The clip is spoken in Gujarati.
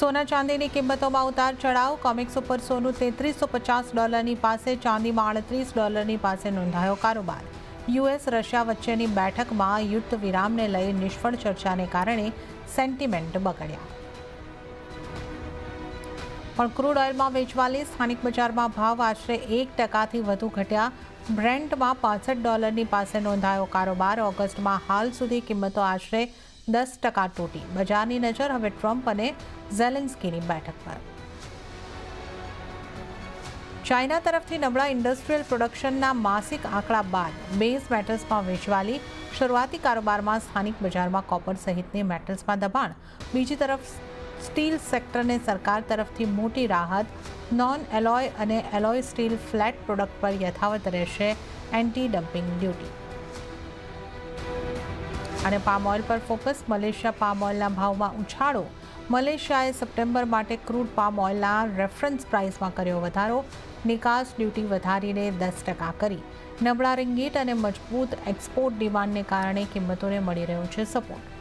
સોના ચાંદીની કિંમતોમાં ઉતાર ચઢાવ. કોમેક્સ ઉપર સોનું $3350 પાસે, ચાંદીમાં $38 પાસે નોંધાયો કારોબાર. યુએસ રશિયા વચ્ચેની બેઠકમાં યુદ્ધ વિરામને લઈ નિષ્ફળ ચર્ચાને કારણે સેન્ટિમેન્ટ બગડ્યા. પણ ક્રૂડ ઓઇલમાં વેચવાલી સ્થાનિક બજારમાં ભાવ આશરે 1% વધુ ઘટ્યા. બ્રેન્ટમાં $65 પાસે નોંધાયો કારોબાર. ઓગસ્ટમાં હાલ સુધી કિંમતો આશરે 10% તૂટી. બજારની નજર હવે ટ્રમ્પ અને ઝેલેન્સ્કીની બેઠક પર. ચાઇના તરફથી નબળા ઇન્ડસ્ટ્રીયલ પ્રોડક્શનના માસિક આંકડા બાદ બેઝ મેટલ્સમાં વેચવાલી. શરૂઆતી કારોબારમાં સ્થાનિક બજારમાં કોપર સહિતની મેટલ્સમાં દબાણ. બીજી તરફ સ્ટીલ સેક્ટરને સરકાર તરફથી મોટી રાહત. નોન એલોય અને એલોય સ્ટીલ ફ્લેટ પ્રોડક્ટ પર યથાવત રહેશે એન્ટી ડમ્પિંગ ડ્યુટી. અને પામ ઓઇલ પર ફોકસ. મલેશિયા પામ ઓઇલના ભાવમાં ઉછાળો. મલેશિયાએ સપ્ટેમ્બર માટે ક્રૂડ પામ ઓઇલના રેફરન્સ પ્રાઇસમાં કર્યો વધારો. નિકાસ ડ્યુટી વધારીને 10% કરી. નબળા રિંગીટ અને મજબૂત એક્સપોર્ટ ડિમાન્ડને કારણે કિંમતોને મળી રહ્યો છે સપોર્ટ.